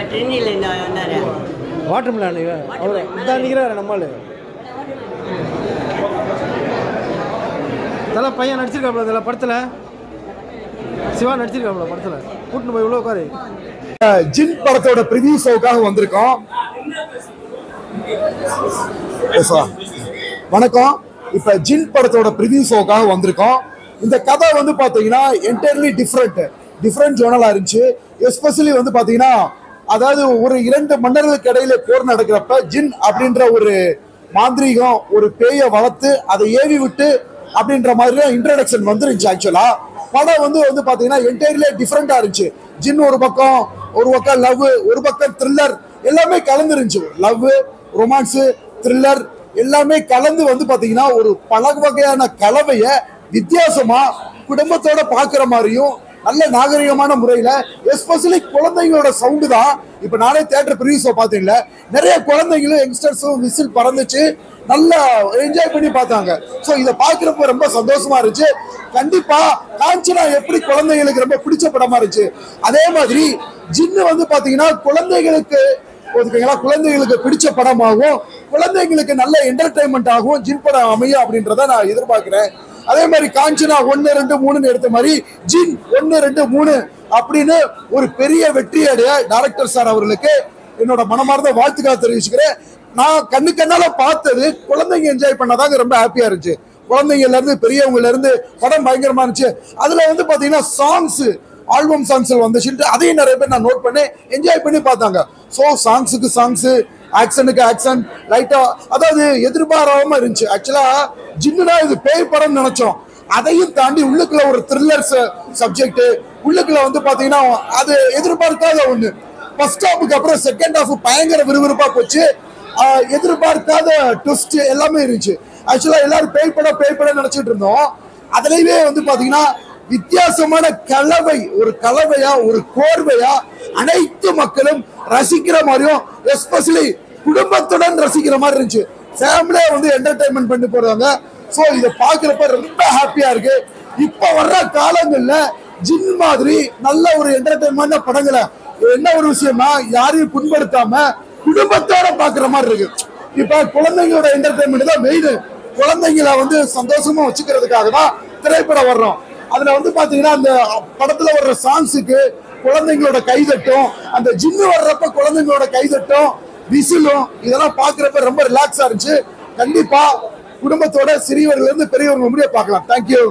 ட்ரெயினில் இந்த வந்தார் வாட்டர் மிலான் அவ்வளோ இதான் நிற்கிறாரு நம்மால் இதெல்லாம் பையன் நடிச்சிருக்காப்புல இதில் படத்தில் சிவா நடிச்சிருக்காப்புல படத்தில் கூட்டின்னு போய் இவ்வளோ உட்காரு ஜின் படத்தோட ப்ரிவியூ ஷோக்காக வந்திருக்கோம். வணக்கம். இப்ப ஜின் படத்தோட ப்ரிவியூ ஷோக்காக வந்திருக்கோம். இந்த கதை வந்து பாத்தீங்கன்னா என்டையர்லி டிஃப்ரெண்ட் ஜோனலா இருந்துச்சு. எஸ்பெஷலி வந்து பாத்தீங்கன்னா அதாவது ஒரு 2 மன்னர்களுக்கு இடையில போர் நடக்கிறப்ப ஜின் அப்படின்ற ஒரு மாந்திரீகம் ஒரு பேயை வளர்த்து அதை ஏவி விட்டு அப்படின்ற மாதிரி இன்ட்ரடக்ஷன் வந்துருந்துச்சு. ஆக்சுவலா படம் வந்து பாத்தீங்கன்னா என்டையர்லி டிஃப்ரெண்டா இருந்துச்சு. ஜின் ஒரு பக்கம் லவ், ஒரு பக்கம் த்ரில்லர், எல்லாமே கலந்து இருந்துச்சு. லவ், ரொமான்ஸ், த்ரில்லர் எல்லாமே கலந்து வந்து பாத்தீங்கன்னா ஒரு பல வகையான கலவைய வித்தியாசமா குடும்பத்தோட பாக்குற மாதிரியும் நல்ல நாகரிகமான முறையில எஸ்பெஷலி குழந்தைங்களோட சவுண்டு தான். இப்ப நானே தியேட்டர் ப்ரிவியூஸை பார்த்தீங்கல்ல, நிறைய குழந்தைங்களும் யங்ஸ்டர்ஸும் விசில் பறந்துச்சு, நல்லா என்ஜாய் பண்ணி பார்த்தாங்க. ஸோ இதை பார்க்குறப்ப ரொம்ப சந்தோஷமா இருந்துச்சு. கண்டிப்பா காஞ்சனா எப்படி குழந்தைங்களுக்கு ரொம்ப பிடிச்ச படமா இருந்துச்சு, அதே மாதிரி ஜின்னு வந்து பாத்தீங்கன்னா குழந்தைகளுக்கு பிடிச்ச படமாகவும் குழந்தைங்களுக்கு நல்ல என்டர்டைன்மெண்ட் ஆகும் ஜின் படம் அமையும் அப்படின்றத நான் எதிர்பார்க்கிறேன். அதே மாதிரி காஞ்சனா 1, 2, 3 எடுத்த மாதிரி ஜின் 1, 2, 3 அப்படின்னு ஒரு பெரிய வெற்றி அடைய டைரக்டர் சார் அவர்களுக்கு என்னோட மனமார்ந்த வாழ்த்துக்களை தெரிவிச்சுக்கிறேன். நான் கண்ணால பார்த்தது குழந்தைங்க என்ஜாய் பண்ணாதாங்க ரொம்ப ஹாப்பியா இருந்துச்சு. குழந்தைங்கல இருந்து பெரியவங்கல இருந்து படம் பயங்கரமா இருந்துச்சு. அதுல வந்து பாத்தீங்கன்னா சாங்ஸ், ஆல்பம் சாங்ஸ் வந்துச்சுட்டு அதையும் நிறைய பேர் நான் நோட் பண்ணி என்ஜாய் பண்ணி பார்த்தாங்க. ஸோ சாங்ஸுக்கு சாங்ஸ், ஆக்ஷனுக்கு ஆக்ஷன், லைட்டா அதாவது எதிர்பாராம இருந்துச்சு. ஆக்சுவலா ஜின்னுனா இது பேய் படம் நினைச்சோம். அதையும் தாண்டி உள்ளுக்குள்ள ஒரு த்ரில்லர் சப்ஜெக்ட், உள்ளுக்குள்ள வந்து பாத்தீங்கன்னா அது எதிர்பார்க்காத ஒண்ணு. ஃபர்ஸ்ட் ஹாஃபுக்கு அப்புறம் செகண்ட் ஹாஃப் பயங்கர விறுவிறுப்பா போச்சு. எதிர்பார்க்காத ட்விஸ்ட் எல்லாமே இருந்துச்சு. ஆக்சுவலா எல்லாரும் பேய் படம் நினைச்சிட்டு இருந்தோம். அதுலயே வந்து பாத்தீங்கன்னா வித்தியாசமான கலவை, ஒரு கலவையா ஒரு கோர்வையா அனைத்து மக்களும் ரசிக்கிற மாதிரியும் எஸ்பெஷலி குடும்பத்துடன் ரசிக்கிற மாதிரி இருந்துச்சு. ஃபேமிலியா வந்து என்டர்டைன்மெண்ட் பண்ணி போறாங்க. ஸோ இதை பார்க்குறப்ப ரொம்ப ஹாப்பியா இருக்கு. இப்ப வர்ற காலங்கள்ல ஜின் மாதிரி நல்ல ஒரு என்டர்டைன்மெண்ட் படங்களை என்ன ஒரு விஷயமா யாரையும் புண்படுத்தாம குடும்பத்தோட பாக்குற மாதிரி இருக்கு. இப்ப குழந்தைங்களோட என்டர்டைன்மெண்ட் தான் மெயின். குழந்தைங்களை வந்து சந்தோஷமா வச்சுக்கிறதுக்காக தான் திரைப்படம் வர்றோம். அதுல வந்து பாத்தீங்கன்னா அந்த படத்துல வர்ற சாங்ஸுக்கு குழந்தைங்களோட கைதட்டும், அந்த ஜின்னு வர்றப்ப குழந்தைங்களோட கைதட்டும், விசிலும் இதெல்லாம் பாக்குறப்ப ரொம்ப ரிலாக்ஸா இருந்துச்சு. கண்டிப்பா குடும்பத்தோட சிறியவர்கள் இருந்து பெரியவங்க முடிய பார்க்கலாம். தேங்க்யூ.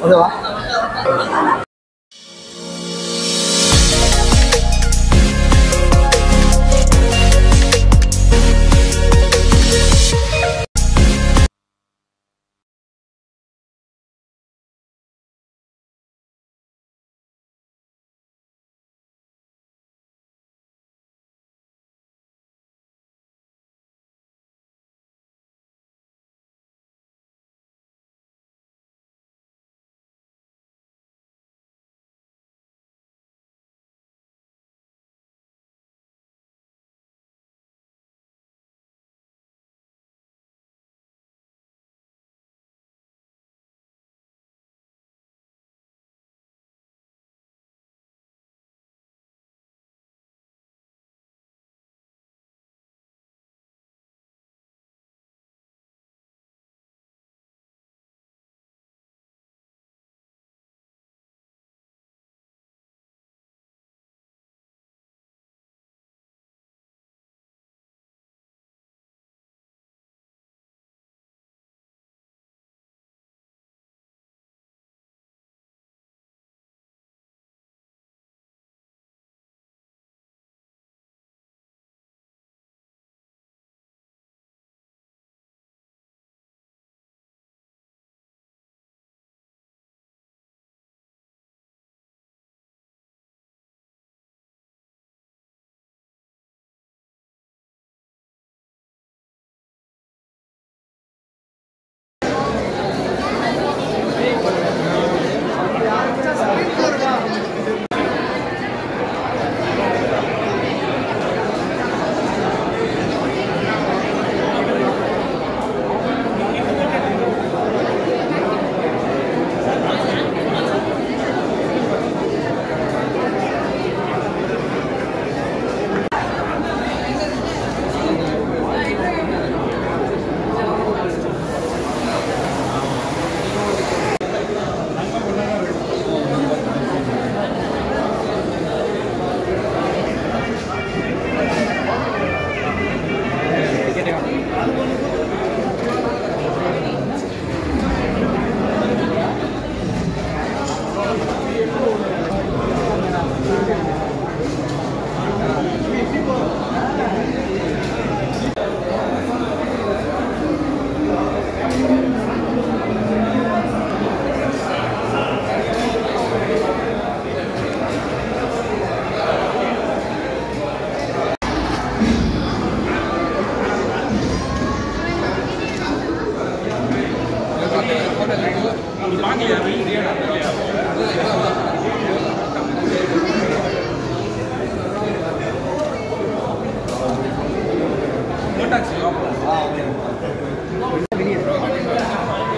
ஓகேவா?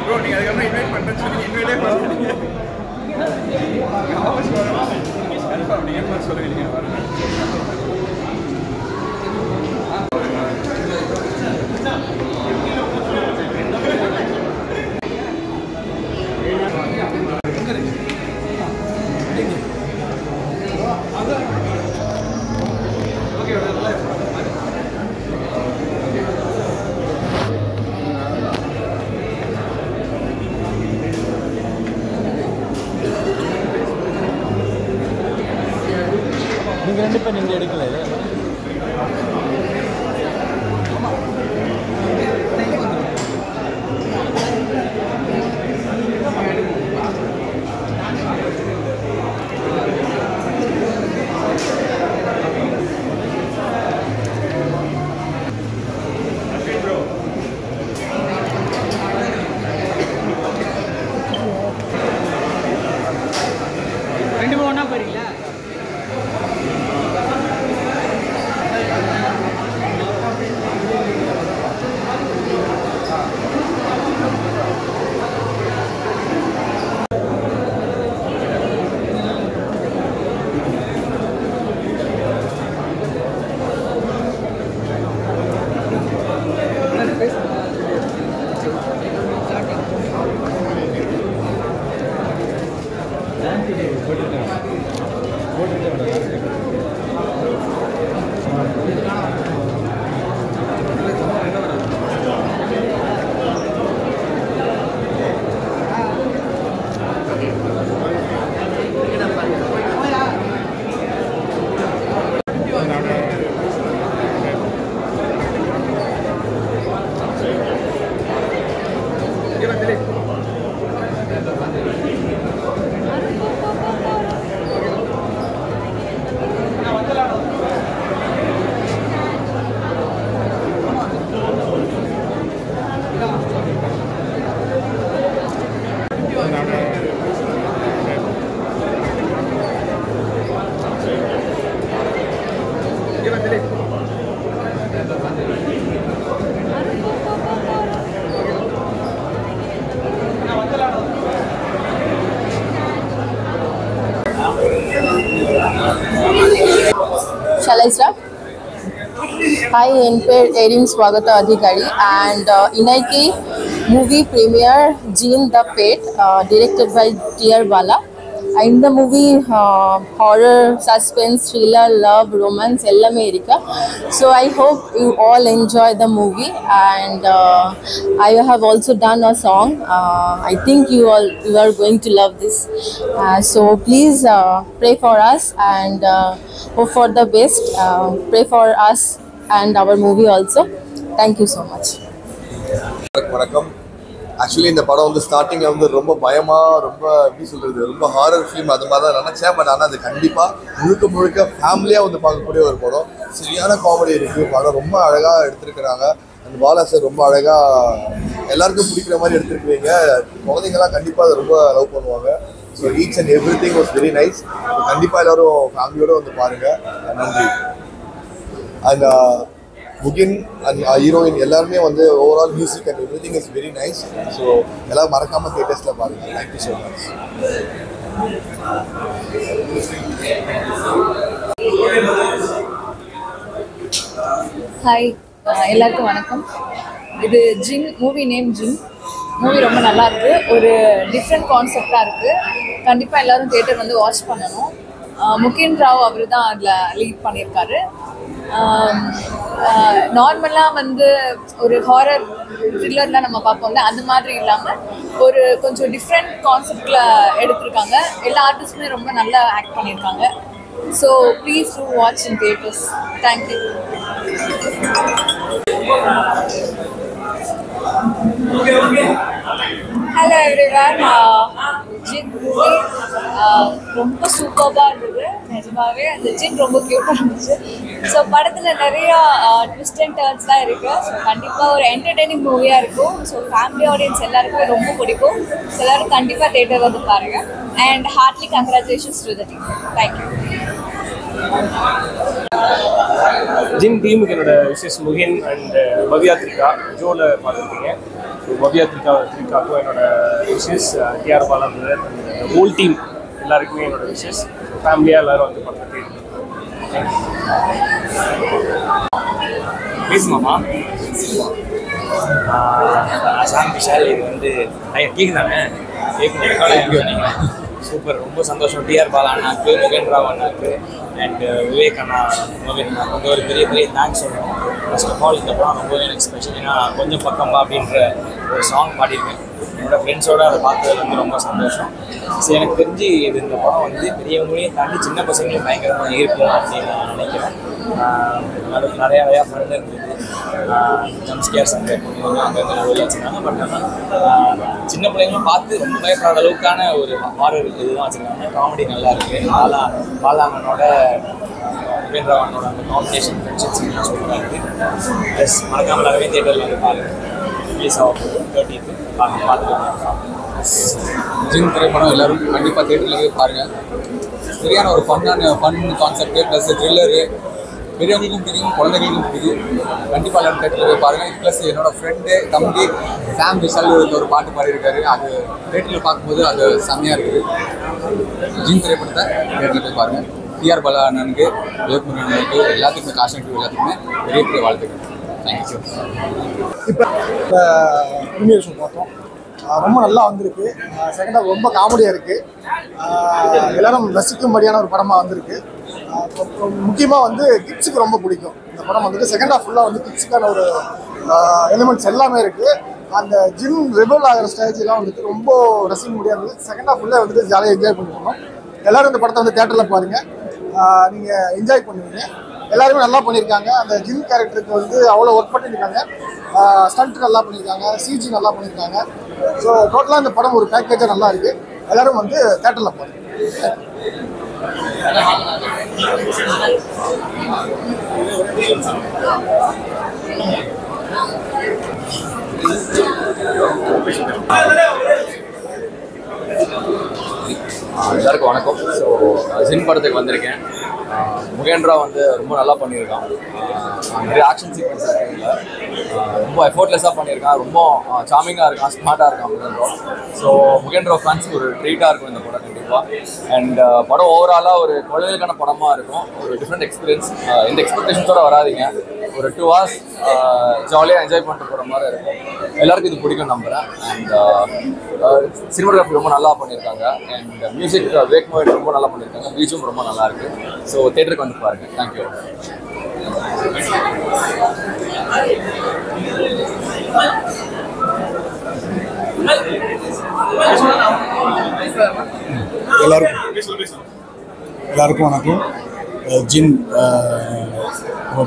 ப்ரோ நீங்கள் அதுக்கப்புறம் இன்வைட் பண்ணுறேன்னு சொல்லி இன்வைட்டே பண்ணுறீங்க. கன்ஃபார்ம் நீங்கள் மாதிரி சொல்லுவீங்க. நீங்கள் ரெண்டு பேர் நீங்கள் எடுக்கல ரெண்டு பேரும் ஒன்றா போறீங்களா? Shall I start? Hi, என் பேர் எரின் ஸ்வாகதா அதிகாரி and இன்னைக்கு movie premiere Jean the Pet directed by T.R. Bala. இந்த movie horror, suspense, thriller, love, romance எல்லாமே இருக்கு. So I hope you all enjoy the movie and I have also done a song. I think you are going to love this. So please pray for us and hope for the best. Pray for us and our movie also. Thank you so much. வணக்கம். Actually இந்த படம் வந்து ஸ்டார்டிங்கில் வந்து ரொம்ப பயமாக, ரொம்ப எப்படி சொல்கிறது, ரொம்ப ஹாரர் ஃபிலிம் அது மாதிரி தான் நினச்சேன். பட் ஆனால் அது கண்டிப்பாக முழுக்க ஃபேமிலியாக வந்து பார்க்கக்கூடிய ஒரு படம். சரியான காமெடி இருக்குது. படம் ரொம்ப அழகாக எடுத்துருக்கிறாங்க. அந்த பாலா சார் ரொம்ப அழகாக எல்லாருக்கும் பிடிக்கிற மாதிரி எடுத்துருக்குறீங்க. குழந்தைங்களாம் கண்டிப்பாக அதை ரொம்ப லவ் பண்ணுவாங்க. So each and every thing was very nice. கண்டிப்பாக எல்லோரும் ஃபேமிலியோடு வந்து பாருங்கள். நன்றி. அண்ட் முகின் அண்ட் ஹீரோயின் எல்லாருமே வந்து overall music and every thing is very nice. So எல்லோரும் மறக்காமல் தியேட்டர்ஸில் பாருங்கள். Thank you so much. ஹாய், எல்லாருக்கும் வணக்கம். இது ஜின் மூவி, நேம் ஜின். மூவி ரொம்ப நல்லா இருக்கு. ஒரு டிஃப்ரெண்ட் கான்செப்டாக இருக்குது. கண்டிப்பாக எல்லோரும் தியேட்டர் வந்து வாட்ச் பண்ணணும். முகின் ராவ் அவர் தான் அதில் லீட் பண்ணியிருக்காரு. நார்மலாக வந்து ஒரு ஹாரர் த்ரில்லர்லாம் நம்ம பார்ப்போம்ல, அந்த மாதிரி இல்லாமல் ஒரு கொஞ்சம் டிஃப்ரெண்ட் கான்செப்டில் எடுத்திருக்காங்க. எல்லா ஆர்டிஸ்ட்டுமே ரொம்ப நல்லா ஆக்ட் பண்ணியிருக்காங்க. So please do watch in theatres. Thank you. Hello everyone. Jinn movie ரொம்ப சூப்பராக இருந்தது. நிஜமாகவே அந்த ஜின் ரொம்ப க்யூட்டாக இருந்துச்சு. ஸோ படத்தில் நிறையா ட்விஸ்ட் அண்ட் டர்ன்ஸ்லாம் இருக்குது. ஸோ கண்டிப்பாக ஒரு என்டர்டெய்னிங் மூவியாக இருக்கும். ஸோ ஃபேமிலி ஆடியன்ஸ் எல்லாருக்குமே ரொம்ப பிடிக்கும். ஸோ எல்லோரும் கண்டிப்பாக தேட்டர் வந்து பாருங்கள். And heartily congratulations to the team. Thank you. Jinn டீமுக்கு என்னோட விஷஸ் முகின் அண்ட் பவ்யா த்ரிகா ஜோவில் பார்த்துருக்கீங்க. ஸோ பவ்யா த்ரிகாவுக்கும் என்னோட wishes, TR Bala brother, whole team எல்லாருக்குமே என்னோட விஷஸ். ஃபேமிலியாக எல்லோரும் வந்து பார்த்துட்டு பேசுமாமா சாம் விஷால் இது வந்து கேட்குதானே கேட்குங்க. சூப்பர், ரொம்ப சந்தோஷம். டிஆர் பாலா அண்ணாக்கு, முகேன் ராவ் அண்ணாக்கு அண்ட் விவேக் அண்ணா வந்து ஒரு பெரிய பெரிய தேங்க்ஸ் சொல்லணும். ஃபர்ஸ்ட் ஆஃப் ஆல் இந்த படம் ரொம்ப எனக்கு ஸ்பெஷல். ஏன்னா கொஞ்சம் பக்கம்பா அப்படின்ற ஒரு சாங் பாடியிருக்கேன். என்னோடய ஃப்ரெண்ட்ஸோடு அதை பார்த்தது வந்து ரொம்ப சந்தோஷம். ஸோ எனக்கு தெரிஞ்சு இது இந்த படம் வந்து பெரியவங்களையும் தாண்டி சின்ன பசங்களையும் பயங்கரமாக இருக்கும் அப்படின்னு நான் நினைக்கிறேன். அதுக்கு நிறையா ஃபன் இருந்தது. ஜம்ஸ்கேர்ஸ் அங்கே அங்கே நிறைய வச்சுருக்காங்க. பட் ஆனால் சின்ன பிள்ளைங்களும் பார்த்து ரொம்ப பயப்படாத அளவுக்கான ஒரு ஹாரர் இதுதான் வச்சுருக்காங்க. காமெடி நல்லா இருக்குது. பாலாங்கனோட உபேந்திராவனோட அந்த காம்பினேஷன் ஃப்ரெண்ட்ஷிப்ஸ் எல்லாம் சூப்பராக இருக்குது. ப்ளஸ் மறக்காமல் எல்லாருமே தேட்டரில் வந்து பாருங்கள். ரிலீஸ் ஆகும் 30th பார்த்துக்கலாம். ஜின் திரைப்படம் எல்லாரும் கண்டிப்பாக தேட்டரில் போய் பாருங்கள். சரியான ஒரு ஃபன் கான்செப்ட் ப்ளஸ் த்ரில்லரு பெரியவங்களுக்கும் பிடிக்கும், குழந்தைகளுக்கும் பிடிக்கும். கண்டிப்பாக எல்லாரும் தேட்டரில் போய் பாருங்கள். ப்ளஸ் என்னோட ஃப்ரெண்டு தம்பி சாம் விஷால் ஒரு பாட்டு பாடியிருக்காரு. அது தேட்டரில் பார்க்கும்போது அது செம்மையாக இருக்குது. ஜின் திரைப்படத்தை தேட்டரில் போய் பாருங்கள். டிஆர் பாலா அண்ணனுக்கு, விவேக் அண்ணனுக்கு, எல்லாத்துக்குமே காஷனுக்கு எல்லாத்துக்குமே பெரிய பெரிய வாழ்த்துக்கள். தேங்க்யூ. இப்போ ப்ரீமியர் ஷோ பார்த்தோம், ரொம்ப நல்லா வந்திருக்கு. செகண்ட் ஹாஃப் ரொம்ப காமெடியாக இருக்குது. எல்லாரும் ரசிக்கும்படியான ஒரு படமாக வந்திருக்கு. முக்கியமாக வந்து கிட்ஸுக்கு ரொம்ப பிடிக்கும் இந்த படம். வந்துட்டு செகண்ட் ஹாஃப் ஃபுல்லாக வந்து கிட்ஸுக்கான ஒரு எலிமெண்ட்ஸ் எல்லாமே இருக்குது. அந்த ஜின் ரெபல் ஆகிற ஸ்டேஜெலாம் வந்துட்டு ரொம்ப ரசிக்க முடியாது. செகண்ட் ஹாஃப் ஃபுல்லாக வந்துட்டு ஜாலியாக என்ஜாய் பண்ணிக்கணும். எல்லோரும் இந்த படத்தை வந்து தேட்டரில் பாருங்கள், நீங்கள் என்ஜாய் பண்ணுவீங்க. எல்லாருமே நல்லா பண்ணியிருக்காங்க. அந்த ஜின் கேரக்டருக்கு வந்து அவ்வளோ ஒர்க் பண்ணியிருக்காங்க. ஸ்டண்ட் நல்லா பண்ணியிருக்காங்க, சிஜி நல்லா பண்ணியிருக்காங்க. ஸோ டோட்டலாக இந்த படம் ஒரு பேக்கேஜாக நல்லா இருக்குது. எல்லோரும் வந்து தேட்டரில் பாருங்கள். எல்லாருக்கும் வணக்கம். ஸோ ஜின் படத்துக்கு வந்திருக்கேன். முகேந்திரா வந்து ரொம்ப நல்லா பண்ணியிருக்கான். நிறைய ஆக்ஷன் சீக்வன்ஸ் இருக்குங்க. ரொம்ப எஃபோர்ட்லெஸ்ஸாக பண்ணியிருக்கான். ரொம்ப சாமிங்காக இருக்கான், ஸ்மார்ட்டாக இருக்கான் முகேந்திரா. ஸோ முகேந்திரா ஃபேன்ஸுக்கு ஒரு ட்ரீட்டாக இருக்கும் இந்த படம் கண்டிப்பாக. அண்ட் படம் ஓவராலாக ஒரு குழந்தைகளுக்கான படமாக இருக்கும். ஒரு டிஃப்ரெண்ட் எக்ஸ்பீரியன்ஸ். எந்த எக்ஸ்பெக்டேஷன்ஸோடு வராதிங்க. ஒரு 2 hours ஜாலியாக என்ஜாய் பண்ணிட்டு போகிற மாதிரி இருக்கும். எல்லாருக்கும் இது பிடிக்கும் நம்புகிறேன். அண்ட் சினிமாட்டோகிராஃபி ரொம்ப நல்லா பண்ணியிருக்காங்க. அண்ட் மியூசிக் வேக் மோட் ரொம்ப நல்லா பண்ணியிருக்காங்க. பீச்சும் ரொம்ப நல்லா இருக்குது. ஸோ தேட்டருக்கு வந்து பாருங்கள். தேங்க்யூ. எல்லாருக்கும் வணக்கம். ஜின்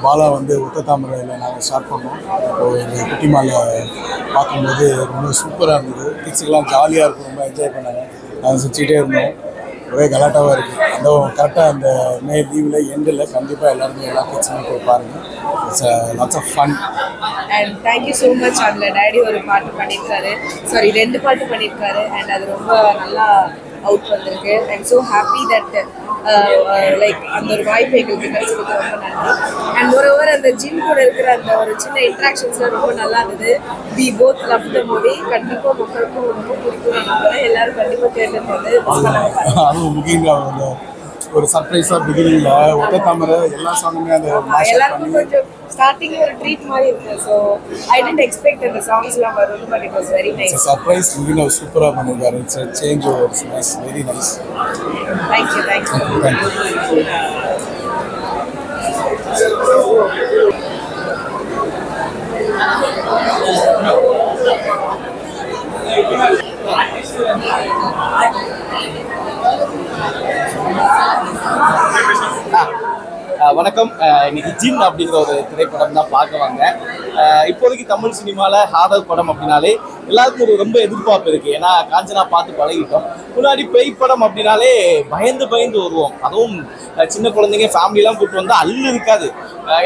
பாலா வந்து ஒத்தத்தாமரையில் நாங்கள் ஸ்டார்ட் பண்ணோம். இப்போது எங்கள் குட்டிமாலை பார்க்கும்போது ரொம்ப சூப்பராக இருந்தது. கிட்ஸுக்கெல்லாம் ஜாலியாக இருக்கும், ரொம்ப என்ஜாய் பண்ணாங்க. நாங்கள் சிரிச்சுக்கிட்டே இருந்தோம். ஒரே கலாட்டாவாக இருக்குது. அந்த கரெக்டாக அந்த மே லீவில் எண்டில் கண்டிப்பாக எல்லாருமே எல்லா கிட்ஸுமே போய் பாருங்கள். It's lots of fun. And thank you so much. அதில் டேடி ஒரு பாட்டு பண்ணியிருக்காரு, சாரி 2 பாட்டு பண்ணியிருக்காரு. அண்ட் அது ரொம்ப நல்லா அவுட் வந்திருக்கு. I'm so happy that like அந்த ஒரு வாய்ப்பு எங்களுக்கு கிடைச்சதுக்கு ரொம்ப நன்றி. அண்ட் மோரோவர் அந்த ஜிம் கூட இருக்கிற அந்த ஒரு சின்ன இன்ட்ராக்ஷன்ஸ்லாம் ரொம்ப நல்லா இருந்தது. We both love the movie. கண்டிப்பாக மக்களுக்கும் ரொம்ப பிடிக்கும் நம்புறேன். எல்லாரும் கண்டிப்பாக தேட்டருக்கு வந்து அதுவும் முக்கியமாக ஒரு சர்ப்ரைஸாக பிகினிங்ல ஒத்தத்தாமரை எல்லா சாங்குமே அந்த எல்லாருக்கும் கொஞ்சம் ஸ்டார்டிங் ஒரு ட்ரீட் மாதிரி இருக்கு. ஸோ ஐ டென்ட் எக்ஸ்பெக்ட் அந்த சாங்ஸ்லாம் வரும், but it was very nice. Surprise Mugen சூப்பராக பண்ணியிருக்காரு. It's change over. Nice, very nice. Thank you. வணக்கம். இன்னைக்கு ஜின் அப்படிங்கிற ஒரு திரைப்படம் தான் பார்க்க வந்தேன். இப்போதைக்கு தமிழ் சினிமாவில் ஹாரர் படம் அப்படின்னாலே எல்லாருக்கும் ஒரு ரொம்ப எதிர்பார்ப்பு இருக்குது. ஏன்னா காஞ்சனா பார்த்து பழகிட்டோம். முன்னாடி பேய் படம் அப்படின்னாலே பயந்து வருவோம். அதுவும் சின்ன குழந்தைங்க ஃபேமிலியெலாம் கூப்பிட்டு வந்தால் அல்லு இருக்காது.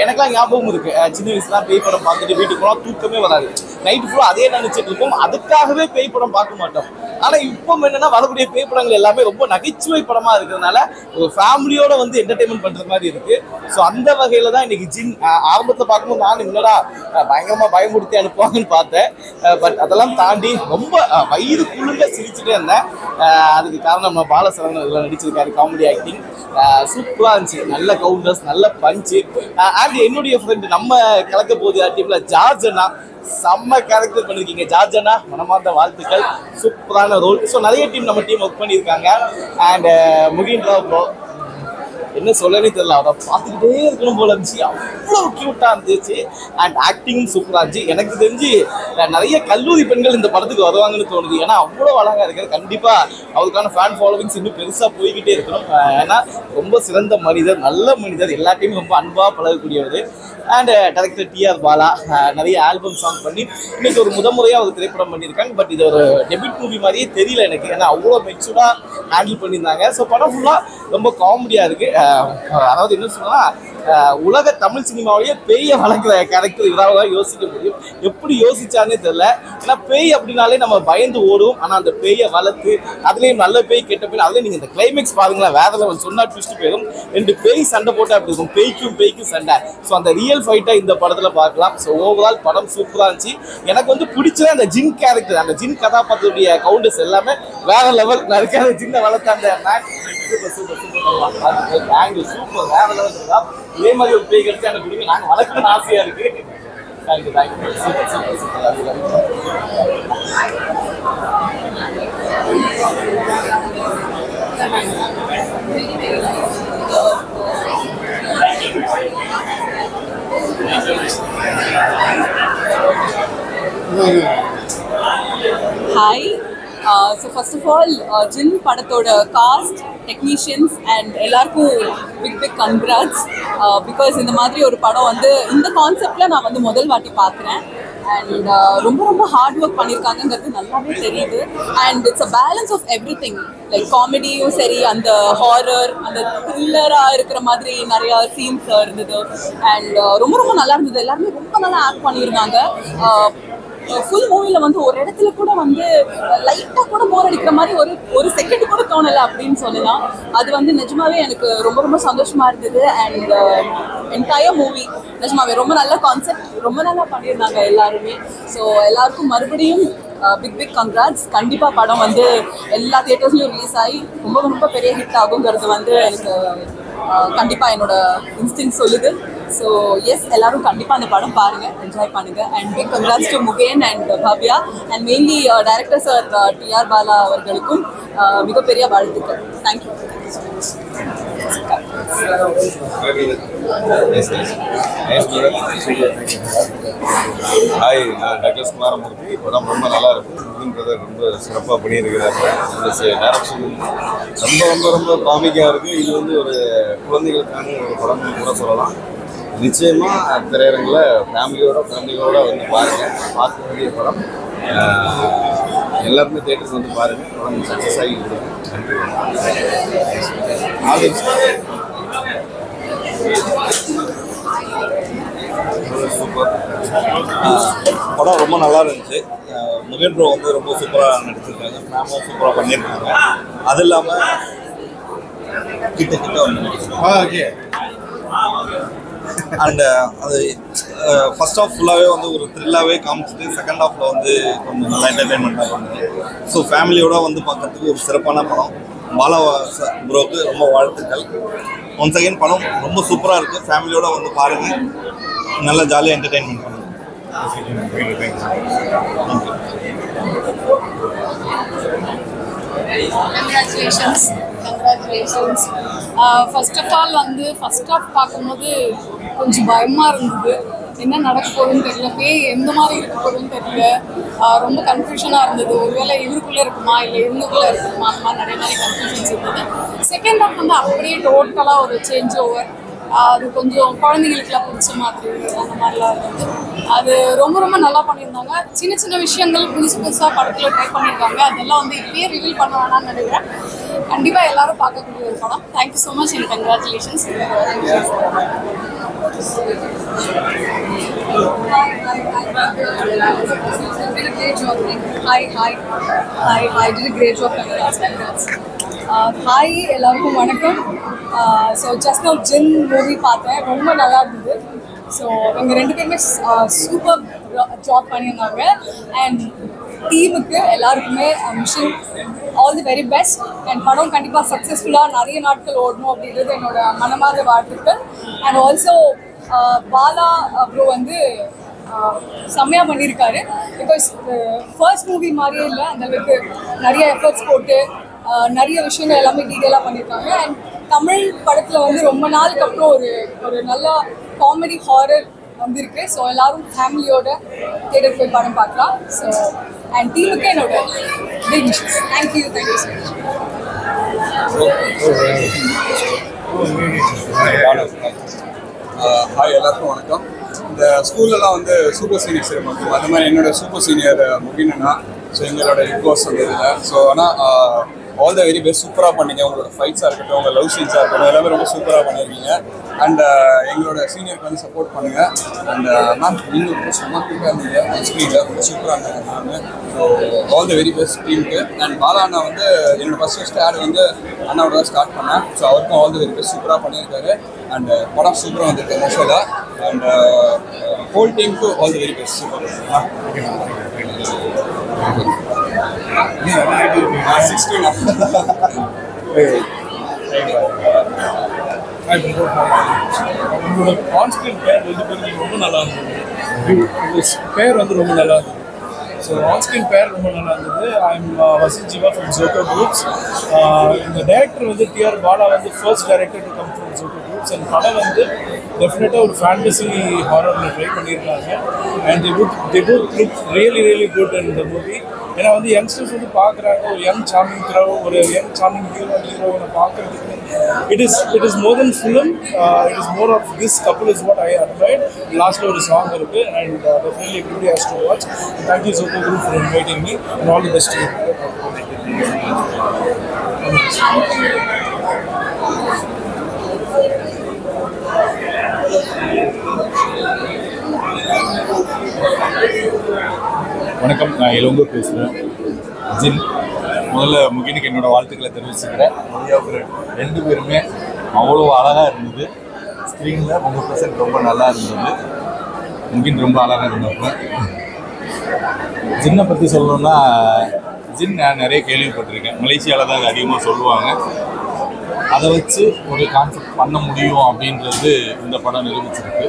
எனக்குலாம் ஞாபகம் இருக்குது. சின்ன வயசுலாம் பேய் படம் பார்த்துட்டு வீட்டுக்கு போனால் தூக்கமே வராது. நைட்டு ஃபுல்லாக அதே நினச்சிட்டு இருக்கோம். அதுக்காகவே பேய் படம் பார்க்க மாட்டோம். ஆனா இப்போ என்னன்னா வரக்கூடிய பேய் படங்கள் எல்லாமே ரொம்ப நகைச்சுவை படமா இருக்கிறதுனால ஒரு ஃபேமிலியோட வந்து என்டர்டைன்மெண்ட் பண்ற மாதிரி இருக்கு. ஸோ அந்த வகையில தான் இன்னைக்கு ஜின் ஆரம்பத்தில் பார்க்கும்போது நான் முன்னடா பயங்கரமா பயமுறுத்தி அனுப்புவாங்கன்னு பார்த்தேன். பட் அதெல்லாம் தாண்டி ரொம்ப வயிறு குழுங்க சிரிச்சுட்டே இருந்தேன். அதுக்கு காரணம் நம்ம பாலசரவணன் இதெல்லாம் நடிச்சிருக்காரு. காமெடி ஆக்டிங் சூப்பராக இருந்துச்சு. நல்ல கவுண்டர்ஸ், நல்ல பஞ்சு. அண்ட் என்னுடைய ஃப்ரெண்டு நம்ம கலக்க போகுது டீம்ல ஜார்ஜ் அண்ணா செம்ம கேரக்டர் பண்ணியிருக்கீங்க. ஜார்ஜ் அண்ணா மனமார்ந்த வாழ்த்துக்கள், சூப்பரான ரோல். ஸோ நிறைய டீம் நம்ம டீம் ஒர்க் பண்ணியிருக்காங்க. அண்ட் முகின் ராவ் ப்ரோ என்ன சொல்லனே தெரியல, அதை பார்த்துக்கிட்டே இருக்கணும் போல இருந்துச்சு. அவ்வளோ க்யூட்டாக இருந்துச்சு. அண்ட் ஆக்டிங்கும் சூப்பராக இருந்துச்சு. எனக்கு தெரிஞ்சு நிறைய கல்லூரி பெண்கள் இந்த படத்துக்கு வருவாங்கன்னு தோணுது. ஏன்னா அவ்வளோ அழகாக இருக்கிறது. கண்டிப்பாக அவருக்கான ஃபேன் ஃபாலோவிங்ஸ் இன்னும் பெருசாக போய்கிட்டே இருக்கணும். ஏன்னா ரொம்ப சிறந்த மனிதர், நல்ல மனிதர், எல்லாத்தையுமே ரொம்ப அன்பாக பழகக்கூடியவர். அண்ட் டைரக்டர் டிஆர் பாலா நிறைய ஆல்பம் சாங் பண்ணி இன்னைக்கு ஒரு முறையாக ஒரு திரைப்படம் பண்ணியிருக்காங்க. பட் இது ஒரு டெபியூட் மூவி மாதிரியே தெரியல எனக்கு. ஏன்னா அவ்வளோ மெச்சூர்டாக ஹேண்டில் பண்ணியிருந்தாங்க. ஸோ படம் ஃபுல்லாக ரொம்ப காமெடியாக இருக்குது. அதாவது என்ன சொன்னால் உலக தமிழ் சினிமாவிலேயே பேயை வளர்க்குற கேரக்டர் இவரால் தான் யோசிக்க முடியும். எப்படி யோசிச்சானே தெரியல. ஏன்னா பேய் அப்படின்னாலே நம்ம பயந்து ஓடுவோம். ஆனால் அந்த பேயை வளர்த்து அதுலேயும் நல்ல பேய் கெட்ட பேய், அதுலேயும் நீங்கள் இந்த கிளைமேக்ஸ் பாருங்களேன், வேற லெவல். சொன்னா ட்விஸ்ட் போயிடும். 2 பேய் சண்டை போட்டால் அப்படி இருக்கும், பேய்க்கும் சண்டை. ஸோ அந்த ரியல் ஃபைட்டை இந்த படத்தில் பார்க்கலாம். ஸோ ஓவரால் படம் சூப்பராக இருந்துச்சு. எனக்கு வந்து பிடிச்சது அந்த ஜின் கேரக்டர், அந்த ஜின் கதாபாத்திரத்துடைய கவுண்டர்ஸ் எல்லாமே வேற லெவல். நான் இருக்க அந்த ஜின்னை வளர்த்த அந்த சூப்பர் வேற லெவல் இருக்கா. இதே மாதிரி ஒரு பேய் கிடைச்சா எனக்கு கொடுங்க, நாங்கள் வளர்க்கணும்னு ஆசையாக இருக்கு. Thank you Hi. So first of all, Jin படத்தோட காஸ்ட், டெக்னீஷியன்ஸ் அண்ட் எல்லாருக்கும் பிக் கங்க்ராட்ஸ். பிகாஸ் இந்த மாதிரி ஒரு படம் வந்து இந்த கான்செப்டில் நான் வந்து முதல் வாட்டி பார்க்குறேன். அண்ட் ரொம்ப ஹார்ட் ஒர்க் பண்ணியிருக்காங்கங்கிறது நல்லாவே தெரியுது. And it's a balance of every thing. Like காமெடியும் சரி, அந்த ஹாரர், அந்த த்ரில்லராக இருக்கிற மாதிரி நிறையா சீன்ஸ் இருந்தது. அண்ட் ரொம்ப நல்லா இருந்தது. எல்லாருமே ரொம்ப நல்லா ஆக்ட் பண்ணியிருந்தாங்க. ஃபுல் மூவியில் வந்து ஒரு இடத்துல கூட வந்து லைட்டாக கூட போர் அடிக்கிற மாதிரி ஒரு செகண்ட் கூட தோணலை அப்படின்னு சொல்லலாம். அது வந்து நிஜமாவே எனக்கு ரொம்ப சந்தோஷமாக இருந்தது. அண்ட் என்டையர் மூவி நிஜமாவே ரொம்ப நல்ல கான்செப்ட், ரொம்ப நல்லா பண்ணியிருந்தாங்க எல்லாருமே. ஸோ எல்லாருக்கும் மறுபடியும் பிக் கங்க்ராட்ஸ். கண்டிப்பாக படம் வந்து எல்லா தியேட்டர்ஸ்லையும் ரிலீஸ் ஆகி ரொம்ப பெரிய ஹிட் ஆகுங்கிறது வந்து எனக்கு கண்டிப்பாக என்னோட இன்ஸ்டிங் சொல்லுது. ஸோ எஸ், எல்லாரும் கண்டிப்பாக அந்த படம் பாருங்கள், என்ஜாய் பண்ணுங்கள். And big congrats to Mugen and Bhavya. And mainly director sir TR Bala அவர்களுக்கும் மிகப்பெரிய வாழ்த்துக்கள். தேங்க்யூ. ஹாய், நான் டாக்டர் குமாரமூர்த்தி. படம் ரொம்ப நல்லா இருக்கும். முகின் பிரதர் ரொம்ப சிறப்பாக பண்ணியிருக்கிறாங்க. டைரக்ஷன் ரொம்ப காமிக்காக இருக்குது. இது வந்து ஒரு குழந்தைகளுக்கான ஒரு படம்னு கூட சொல்லலாம். நிச்சயமாக திரையரங்கில் ஃபேமிலியோட வந்து பாருங்கள், பார்க்க வேண்டிய படம். எல்லாருமே தேட்டர்ஸ் வந்து பாருங்கள். படம் சக்ஸஸ் ஆகி கொடுங்க. சூப்பர் படம், ரொம்ப நல்லா இருந்துச்சு. முகேன் ப்ரோ வந்து ரொம்ப சூப்பராக நடிச்சிருக்காங்க. மேமும் சூப்பராக பண்ணியிருக்காங்க. அது இல்லாமல் கிட்ட வந்து ஓகே. அண்ட் அது ஃபர்ஸ்ட் ஹாஃப் ஃபுல்லாகவே வந்து ஒரு த்ரில்லாகவே காமிச்சிட்டு செகண்ட் ஹாஃபில் வந்து கொஞ்சம் நல்லா என்டர்டைன்மெண்ட்டாக பண்ணுது. ஸோ ஃபேமிலியோட வந்து பார்க்கறதுக்கு ஒரு சிறப்பான படம். பாலா ப்ரோக்கு ரொம்ப வாழ்த்துக்கள். ஒன்ஸ் அகைன் படம் ரொம்ப சூப்பராக இருக்குது. ஃபேமிலியோட வந்து பாருங்கள், நல்லா ஜாலியாக என்டர்டைன்மெண்ட் பண்ணுங்கள். கங்க்ராச்சுலேஷன்ஸ். ஃபர்ஸ்ட் ஆஃப் ஆல் வந்து ஃபர்ஸ்ட் ஆஃப் பார்க்கும்போது கொஞ்சம் பயமாக இருந்தது. என்ன நடக்க போகுதுன்னு தெரியல, பேய் எந்த மாதிரி இருக்க போகுதுன்னு தெரியல. ரொம்ப கன்ஃபியூஷனாக இருந்தது. ஒருவேளை இவருக்குள்ளே இருக்குமா இல்லை இவங்களுக்குள்ளே இருக்குமா, அந்த மாதிரி நிறைய கன்ஃபியூஷன்ஸ் இருந்தது. செகண்ட் ஹாஃப் வந்து அப்படியே டோட்டலாக ஒரு சேஞ்ச் ஓவர். அது கொஞ்சம் குழந்தைங்களுக்குலாம் பிடிச்ச மாதிரி அந்த மாதிரிலாம் இருந்தது. அது ரொம்ப நல்லா பண்ணியிருந்தாங்க. சின்ன விஷயங்கள் புதுசாக படத்தில் ட்ரை பண்ணியிருக்காங்க. அதெல்லாம் வந்து இப்பயே ரிவீல் பண்ண வேணாம்னு நினைக்கிறேன். கண்டிப்பாக எல்லாரும் பார்க்கக்கூடிய ஒரு படம். Thank you so much and congratulations. Did a great job. Hi. Did a great job. Congrats. Hi, எல்லாருக்கும் வணக்கம். So just now Jin movie பார்த்தேன். ரொம்ப நல்லா இருந்தது. So எங்க ரெண்டு பேருமே சூப்பர் ஜாப் பண்ணியிருந்தாங்க. And டீமுக்கு எல்லாருக்குமே wishing all the very best. And படம் கண்டிப்பாக சக்ஸஸ்ஃபுல்லாக நிறைய நாட்கள் ஓடணும் அப்படின்றது என்னோட மனமார்ந்த வாழ்த்துக்கள். அண்ட் ஆல்சோ பாலா ப்ரோ வந்து செம்மையாக பண்ணியிருக்காரு. பிகாஸ் ஃபர்ஸ்ட் மூவி மாதிரியே இல்லை, அந்தளவுக்கு நிறைய எஃபர்ட்ஸ் போட்டு நிறைய விஷயங்கள் எல்லாமே டீட்டெயிலாக பண்ணியிருக்காங்க. அண்ட் தமிழ் படத்தில் வந்து ரொம்ப நாளுக்கு அப்புறம் ஒரு நல்ல காமெடி ஹாரர் வந்திருக்கு. ஸோ எல்லாரும் ஃபேமிலியோட தேட்டர் போய் படம் பார்க்கலாம். ஸோ அண்ட் டீமுக்கு என்னோட big wishes. Thank you so much. Hi, எல்லாருக்கும் வணக்கம். இந்த ஸ்கூல்லலாம் வந்து சூப்பர் சீனியர் சிரமம், அது மாதிரி என்னோட சூப்பர் சீனியர் முகினா. ஸோ எங்களோட இன்வாஸ் வந்து இதில். ஸோ ஆனால் ஆல் த வெரி பெஸ்ட். சூப்பராக பண்ணீங்க. உங்களோட ஃபைட்ஸாக இருக்கட்டும், உங்கள் லவ் சீன்ஸாக இருக்கட்டும், எல்லாமே ரொம்ப சூப்பராக பண்ணியிருக்கீங்க. அண்ட் எங்களோட சீனியருக்கு வந்து சப்போர்ட் பண்ணுங்கள். அண்ட் மேம், நீங்கள் ரொம்ப சும்மாக்கிட்டே இருந்தீங்க ஸ்க்ரீனில், ரொம்ப சூப்பராக இருந்தாங்க ma'am. So all the very best டீமுக்கு. அண்ட் பாலா அண்ணா வந்து என்னோட ஃபஸ்ட் ஆட் வந்து அண்ணாவோட தான் ஸ்டார்ட் பண்ணேன். ஸோ அவருக்கும் ஆல் த வெரி பெஸ்ட். சூப்பராக பண்ணியிருக்காரு. அண்ட் படம் சூப்பராக வந்திருக்கு மோஷோவில். அண்ட் ஹோல் டீமுக்கு all the very best. Super. 16 உங்களோட கான்ஸ்டன்ட் பேர் வந்து ரொம்ப நல்லா இருந்தது. பேர் வந்து ரொம்ப நல்லா இருந்தது. ஸோ ஆன்ஸ்கிரீன் பேர் ரொம்ப நல்லா இருந்தது. I'm Vasin Jeeva from Jocko groups. இந்த டைரக்டர் வந்து டிஆர் பாலா வந்து first director to come from Jocko groups. And படம் வந்து டெஃபினட்டாக ஒரு ஃபேண்டசி ஹாரரில் ட்ரை பண்ணியிருக்காங்க. And they both look really good in the movie. ஏன்னா வந்து யங்ஸ்டர்ஸ் வந்து பார்க்குறாங்க, ஒரு யங் சார்மிங் ஹீரோயினை பார்க்குறதுக்கு it is more than film. It is more of this couple is what I admired. Lastly ஒரு song இருக்கு. And definitely everybody has to watch. And thank you Zoco Group for inviting me, and all the best to you. வணக்கம், நான் இளங்கோ பேசுகிறேன். ஜின், முதல்ல முகினுக்கு என்னோட வாழ்த்துக்களை தெரிவிச்சுக்கிறேன். ரெண்டு பேருமே அவ்வளோ அழகாக இருந்தது. ஸ்க்ரீனில் 100% ரொம்ப நல்லா இருந்தது. முகின் ரொம்ப அழகாக இருந்தப்ப. ஜின்னை பற்றி சொல்லணும்னா, ஜின் நான் நிறைய கேள்விப்பட்டிருக்கேன். மலேசியாவில் தான் அது அதிகமாக சொல்லுவாங்க. அதை வச்சு ஒரு கான்செப்ட் பண்ண முடியும் அப்படின்றது இந்த படம் நிரூபிச்சிருக்கு.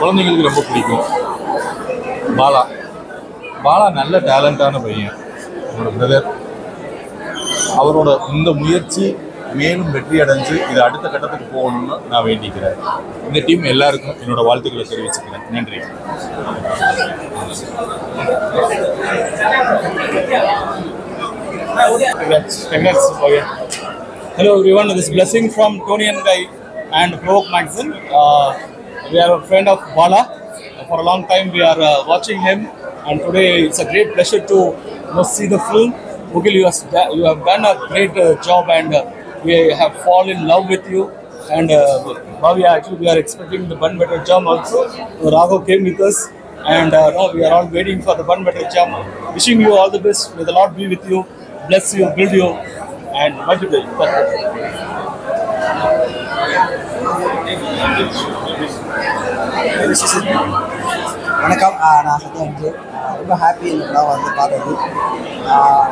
குழந்தைங்களுக்கு ரொம்ப பிடிக்கும். பாலா நல்ல டேலண்டான பையன், என்னோட பிரதர். அவரோட இந்த முயற்சி மேலும் வெற்றி அடைஞ்சு இது அடுத்த கட்டத்துக்கு போகணும்னு நான் வேண்டிக்கிறேன். இந்த டீம் எல்லாருக்கும் என்னோட வாழ்த்துக்களை தெரிவிச்சுக்கிறேன். நன்றி. Hello everyone, this is Blessing from Tony and Guy and Provoke Magazine. We are a friend of Bala. For a long time we are watching him, and today it's a great pleasure to see the film. Mugil, you have done a great job, and we have fallen in love with you. And Bhavya, actually we are expecting the Bun Butter Jam also. Raghav came with us, and now we are all waiting for the Bun Butter Jam. Wishing you all the best. May the Lord be with you, bless you, build you, and multiply. வணக்கம், நான் சத்யஞ்சு. ரொம்ப happy இந்த படம் வந்து பார்த்தது.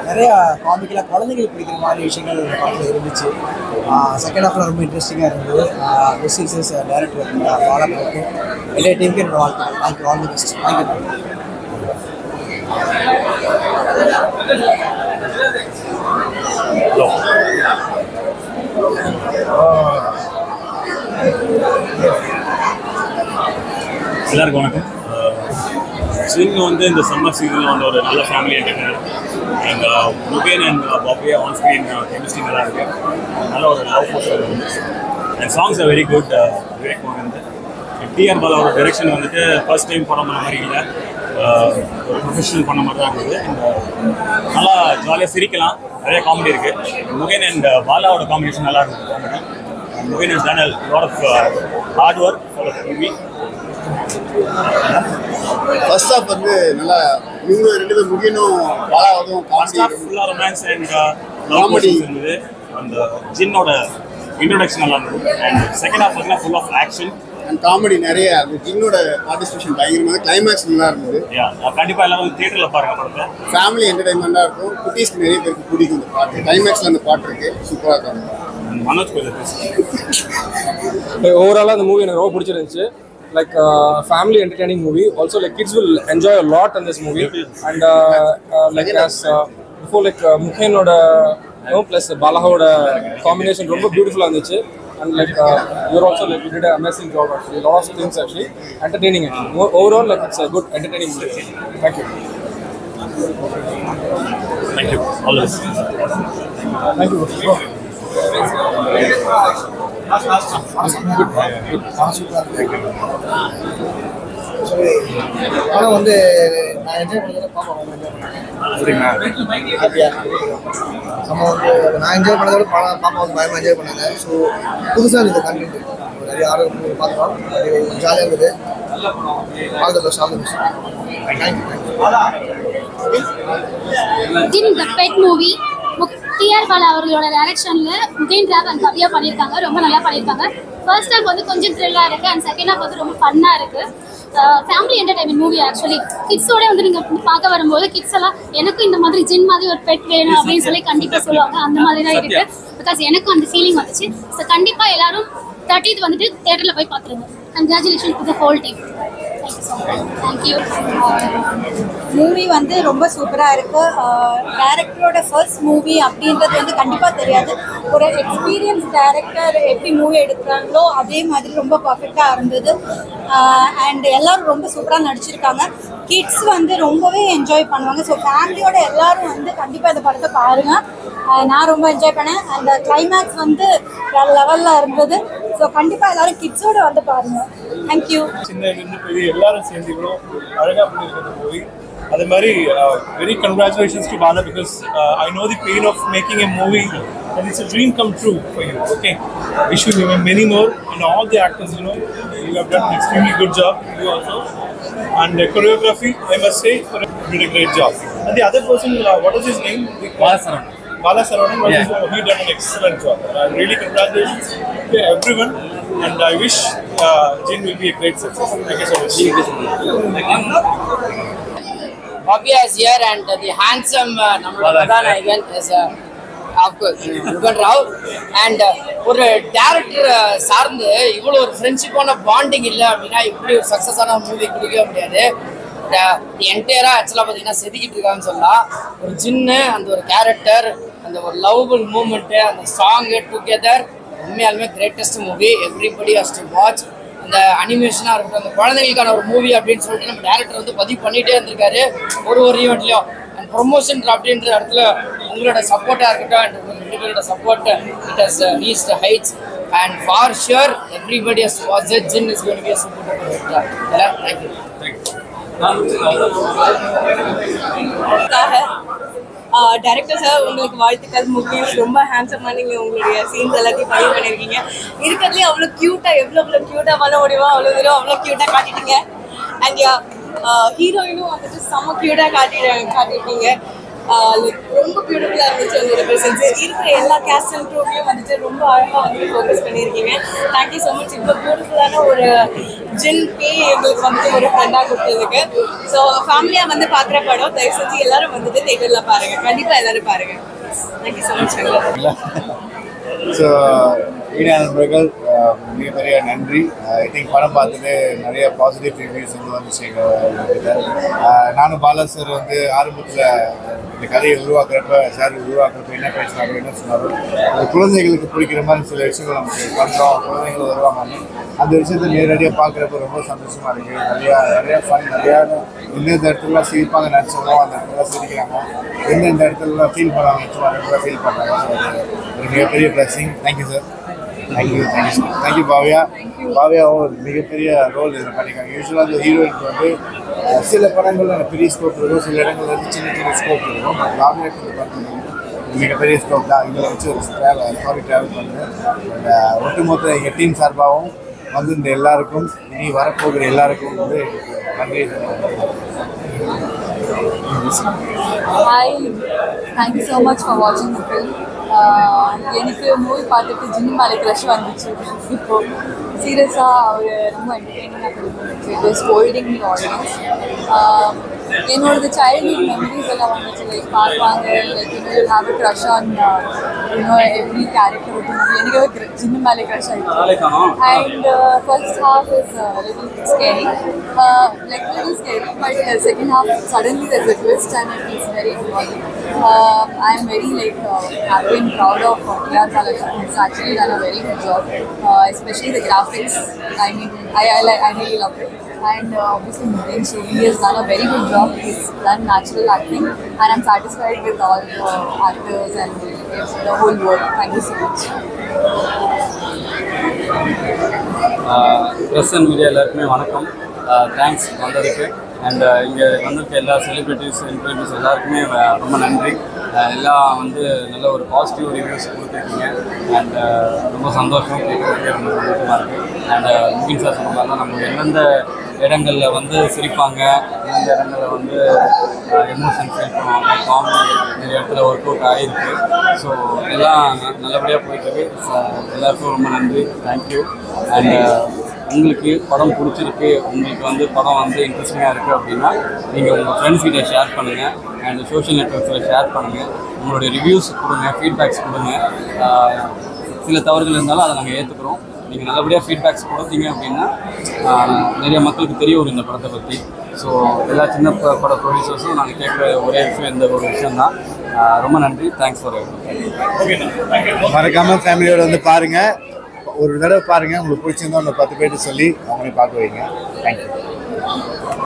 நிறைய காமிக்கலாக குழந்தைங்களுக்கு பிடிக்கிற மாதிரி விஷயங்கள் இந்த படத்தில் இருந்துச்சு. செகண்ட் ஹாஃபில் ரொம்ப இன்ட்ரெஸ்டிங்காக இருந்தது. வெஸ்டிஸ் டைரக்டர் ஃபாலோ பண்ணிட்டு எல்லா டீமுக்கு என்னோட வாழ்க்கை. Thank you, all the best. Thank you. எல்லாருக்கும் வணக்கம். ஜின் வந்து இந்த சம்மர் சீசனில் வந்து ஒரு நல்ல ஃபேமிலி என்டர்டைனர். எங்கள் Mugen and Bhavya on screen chemistry நல்லா இருக்குது. நல்ல ஒரு லவ் போஸ்டர் இருந்துச்சு. And songs are very good. Vivek மோகன் டிஆர் பாலாவோட டைரக்ஷன் வந்துட்டு ஃபர்ஸ்ட் டைம் படம் பண்ண மாதிரி இல்லை, ஒரு ப்ரொஃபஷனல் பண்ண மாதிரி தான் இருந்தது. நல்லா ஜாலியாக சிரிக்கலாம், நிறைய காமெடி இருக்குது. முகேன் அண்ட் பாலாவோட காம்பினேஷன் நல்லா இருந்தது. Mugen has done a lot of hard work for movie. First half வந்து நல்லா இவங்க ரெண்டு பேர் முகினும் பாலாவதும் ஃபர்ஸ்ட் ஹாஃப் ஃபுல்லாக ரொமான்ஸ் அண்ட் காமெடி இருந்தது. அந்த ஜின்னோட இன்ட்ரோடக்ஷன் நல்லா இருந்தது. அண்ட் செகண்ட் ஹாஃப் வந்து full of action and comedy நிறைய. அந்த ஜின்னோட பார்ட்டிசிபேஷன் பயங்கரமாக, கிளைமேக்ஸ் நல்லா இருந்தது. கண்டிப்பாக எல்லாரும் வந்து தியேட்டரில் பாருங்க படத்தை. ஃபேமிலி என்டர்டைன்மெண்ட்டாக இருக்கும். குட்டீஸ்க்கு நிறைய பேருக்கு பிடிக்கும் இந்த பாட்டு. கிளைமேக்ஸில் அந்த பாட்டு இருக்கு, சூப்பராக இருக்கும். மனோஜ் கொஞ்சம் ஓவராலாக அந்த மூவி எனக்கு ரொம்ப பிடிச்சிருந்துச்சு. Like family entertaining movie. Also, like kids will enjoy a lot in this movie. And like as before, like Mukhen oda plus Bala oda combination ரொம்ப beautiful இருந்துச்சு. And like you're also like you did an amazing job actually. A lot of things actually entertaining actually. Overall, like it's a good entertaining movie. Thank you. Thank you. All the best. Thank you. ஆனால் வந்து நான் enjoy பண்ணதை பாப்பா ஹாப்பியாக நம்ம வந்து நான் enjoy பண்ணதோட பாப்பா வந்து பயமாக என்ஜாய் பண்ணாங்க. ஸோ புதுசாக இருந்தது கண்டென்ட், நிறைய ஆர்டர் பார்த்துக்கலாம், ஜாலியாக இருந்தது. All the best, all the best. Jinn the pet movie TR Bala அவர்களோட டைரக்ஷனில் முகேன் ராவ் அண்ட் கவ்யா பண்ணியிருக்காங்க. ரொம்ப நல்லா பண்ணியிருக்காங்க. ஃபர்ஸ்ட் ஹாஃப் வந்து கொஞ்சம் த்ரில்லாக இருக்குது அண்ட் செகண்ட் ஹாஃப் வந்து ரொம்ப ஃபன்னாக இருக்குது. Family entertainment movie actually. கிட்ஸோட வந்து நீங்கள் பார்க்க வரும்போது கிட்ஸ் எல்லாம் எனக்கும் இந்த மாதிரி ஜின் மாதிரி ஒரு பெட் வேணும் அப்படின்னு சொல்லி கண்டிப்பாக சொல்லுவாங்க. அந்த மாதிரி தான் இருக்குது. பிகாஸ் எனக்கும் அந்த ஃபீலிங் வந்துச்சு. ஸோ கண்டிப்பாக எல்லாரும் 30th வந்துட்டு தியேட்டரில் போய் பார்த்துருங்க. Congratulation to the whole team. Thank you. Movie வந்து ரொம்ப சூப்பராக இருக்குது. டேரக்டரோட ஃபர்ஸ்ட் மூவி அப்படின்றது வந்து கண்டிப்பாக தெரியாது. ஒரு எக்ஸ்பீரியன்ஸ் டேரக்டர் எப்படி மூவி எடுக்கிறாங்களோ அதே மாதிரி ரொம்ப பர்ஃபெக்டாக இருந்தது. அண்ட் எல்லோரும் ரொம்ப சூப்பராக நடிச்சிருக்காங்க. கிட்ஸ் வந்து ரொம்பவே என்ஜாய் பண்ணுவாங்க. ஸோ ஃபேமிலியோட எல்லோரும் வந்து கண்டிப்பாக இந்த படத்தை பாருங்கள். நான் ரொம்ப என்ஜாய் பண்ணேன். அந்த கிளைமேக்ஸ் வந்து லெவலில் இருந்தது. ஸோ கண்டிப்பாக எல்லோரும் கிட்ஸோடு வந்து பாருங்கள். தேங்க்யூ. சின்ன ரெண்டு பெரிய எல்லாரும் சேர்ந்து இவ்வளோ அழகாக பண்ணியிருக்க மூவி. அதே மாதிரி very congratulations to Bala because I know the pain of making a movie and it's a dream come true for you. Okay, wish you many more and all the actors, you know, you have done an extremely good job. You also, and choreography, I must say, you did a great job. And the other person, what was his name? Bala Saravanan. He done an excellent job. Really congratulations to everyone, and I wish Jin will be a great success. Thank you so much. Bhavya is here and the handsome Namadanagan is of course Mugen Rao. And ஒரு director சார்ந்து இவ்வளோ ஒரு ஃப்ரெண்ட்ஷிப்பான bonding இல்லை அப்படின்னா இப்படி ஒரு சக்ஸஸான movie கொடுக்கவே முடியாது. என்டையராக ஆக்சுவலாக பார்த்தீங்கன்னா செதுக்கிட்டு இருக்காங்கன்னு சொல்லலாம். ஒரு ஜின்னு, அந்த ஒரு கேரக்டர், அந்த ஒரு லவ்வபிள் மூமெண்ட்டு, அந்த சாங்கு டுகெதர், உண்மையாலுமே greatest movie. Everybody has to watch. அந்த அனிமேஷனாக இருக்கட்டும், அந்த குழந்தைங்களுக்கான ஒரு மூவி அப்படின்னு சொல்லிட்டு நம்ம டேரக்டர் வந்து பதிவு பண்ணிகிட்டே இருந்திருக்காரு ஒரு ஈவெண்ட்லையும். அண்ட் ப்ரொமோஷன் அப்படின்ற இடத்துல உங்களோட சப்போர்ட்டாக இருக்கட்டும் அண்ட் உங்கள் ரெண்டு பேரோட support it has reached heights. And for sure everybody has to watch it. Jinn is going to be a super duper hit. Thank you. Director sir உங்களுக்கு வாழ்த்துக்கள். முகேஷ் ரொம்ப ஹேண்ட்ஸமாக நீங்கள் உங்களுடைய சீன்ஸ் எல்லாத்தையும் பதிவு பண்ணியிருக்கீங்க. இருக்கிறதுலே அவ்வளோ க்யூட்டாக எவ்வளோ க்யூட்டாக பண்ண முடியுமோ அவ்வளோ தூரம் அவ்வளோ க்யூட்டாக காட்டிட்டீங்க. அண்ட் ஹீரோயினும் வந்துட்டு செம்ம க்யூட்டாக காட்டியிருக்கீங்க. ரொம்ப பியூட்டிஃபுல்லாக இருந்துச்சு உங்களோட ப்ரெசன்ஸ். இருக்கிற எல்லா கேஸ்ட் அண்ட் க்ரூவையும் வந்துட்டு ரொம்ப அழகாக வந்து ஃபோக்கஸ் பண்ணியிருக்கீங்க. Thank you so much. இப்போ பியூட்டிஃபுல்லான ஒரு ஜின் பே எங்களுக்கு வந்துட்டு ஒரு ஃப்ரெண்டாக கொடுத்ததுக்கு. ஸோ ஃபேமிலியாக வந்து பார்க்குற படம் தயவு செஞ்சு எல்லாரும் வந்துட்டு தேட்டரில் பாருங்கள். கண்டிப்பாக எல்லாரும் பாருங்கள். Thank you so much. So media நண்பர்கள் மிகப்பெரிய நன்றி. ஐ திங்க் படம் பார்த்துட்டு நிறைய பாசிட்டிவ் ரிவ்யூஸ் வந்து வந்துச்சு. நானும் பாலா சார் வந்து ஆரம்பத்தில் இந்த கதையை உருவாக்குறப்ப என்ன பேசினாரோ என்ன சொன்னாரோ அது குழந்தைகளுக்கு பிடிக்கிற மாதிரி சில விஷயங்கள் நமக்கு பண்ணுறோம், குழந்தைகள் வருவாங்க. அந்த விஷயத்தை நேரடியாக பார்க்குறப்ப ரொம்ப சந்தோஷமாக இருக்குது. நிறையா ஃபன், நிறையா எந்தெந்த இடத்துல சிரிப்பாங்க நினச்சோமோ அந்த இடத்துல சிரிக்கிறாங்க, எந்தெந்த இடத்துல ஃபீல் பண்ணுவாங்க நினச்சோமோ அந்த இடத்துல ஃபீல் பண்ணுறாங்க. ஒரு மிகப்பெரிய பிளஸிங். Thank you sir. தேங்க்யூ பாவ்யாவும் ஒரு மிகப்பெரிய ரோல் இதில் பண்ணியிருக்காங்க. யூஸ்வலாக அந்த ஹீரோயினுக்கு வந்து சில படங்களில் பெரிய ஸ்கோப் இருக்கும், சில இடங்கள் வந்து சின்ன சின்ன ஸ்கோப் இருக்கும். பட் லாமினேட் பார்த்தீங்கன்னா மிகப்பெரிய ஸ்கோப் தான். இதில் வச்சு ஒரு ட்ராவல் பண்ணுறேன். ஒட்டுமொத்த எங்கள் டீம் சார்பாகவும் வந்திருந்த எல்லாருக்கும் இனி வரப்போகிற எல்லாருக்கும் வந்து நன்றி. Hi, thank you so much for watching the film. எனக்கு மூவி பார்த்துட்டு ஜிம்மி மேலே க்ரஷ் வந்துச்சு. இப்போ சீரியஸாக அவர் ரொம்ப என்டர்டெய்னிங்காக இருந்துச்சு. It was holding the audience. என்னோடது சைல்ட்ஹுட் மெமரிஸ் எல்லாம் வந்துச்சு. லைக் பார்ப்பாங்க, like you have a crush on every character with movie. எனக்கு ஜிம்மி மேலே க்ரஷ் ஆகிடுச்சு. And first half is little scary, like little scary, but second half suddenly there's a twist and it is very involving. I am very happy and proud of T.R. Balaji. He's actually done a very good job, especially the graphics. I mean, I really love it. And obviously Mugen, so he has done a very good job. He's done natural acting and I'm satisfied with all the actors and the whole work. Thank you so much. Press and media எல்லாருக்குமே வணக்கம். Thanks வந்ததுக்கு. And இங்கே வந்திருக்க எல்லா celebrities interviews எல்லாருக்குமே ரொம்ப நன்றி. எல்லாம் வந்து நல்ல ஒரு பாசிட்டிவ் ரிவ்யூஸ் கொடுத்துருக்கீங்க. அண்ட் ரொம்ப சந்தோஷம், கேட்கறதுக்கே ரொம்ப சந்தோஷமாக இருக்குது. அண்ட் முகின் சார் சொன்ன மாதிரி தான் நம்ம எந்தெந்த இடங்களில் வந்து சிரிப்பாங்க, எந்தெந்த இடங்களில் வந்து எமோஷன் ஃபீல் பண்ணுவாங்க, காமெடி நிறைய இடத்துல ஒர்க் அவுட் ஆகிருக்கு. ஸோ எல்லாம் நல்லபடியாக போயிட்டுருக்கு. எல்லாருக்கும் ரொம்ப நன்றி, தேங்க்யூ. அண்ட் உங்களுக்கு படம் பிடிச்சிருக்கு, உங்களுக்கு வந்து படம் வந்து இன்ட்ரெஸ்டிங்காக இருக்குது அப்படின்னா நீங்கள் உங்கள் ஃப்ரெண்ட்ஸ் கிட்ட ஷேர் பண்ணுங்கள். அண்ட் சோஷியல் நெட்வொர்க்ஸில் ஷேர் பண்ணுங்கள். உங்களுடைய ரிவ்யூஸ் கொடுங்க, ஃபீட்பேக்ஸ் கொடுங்க. சில தவறுகள் இருந்தாலும் அதை நாங்கள் ஏற்றுக்கிறோம். நீங்கள் நல்லபடியாக ஃபீட்பேக்ஸ் கொடுத்தீங்க அப்படின்னா நிறைய மக்களுக்கு தெரிய வரும் இந்த படத்தை பற்றி. ஸோ எல்லா சின்ன பட ப்ரொடியூசர்ஸும் நாங்கள் கேட்குற ஒரே விஷயம் இந்த ஒரு விஷயந்தான். ரொம்ப நன்றி, தேங்க்ஸ் ஃபார் மறக்காமல் ஃபேமிலியோட வந்து பாருங்கள். ஒரு தடவை பாருங்கள், உங்களுக்கு பிடிச்சிருந்தா ஒரு 10 பேர்ட்டு சொல்லி அவங்களே பார்க்க வைங்க. தேங்க்யூ.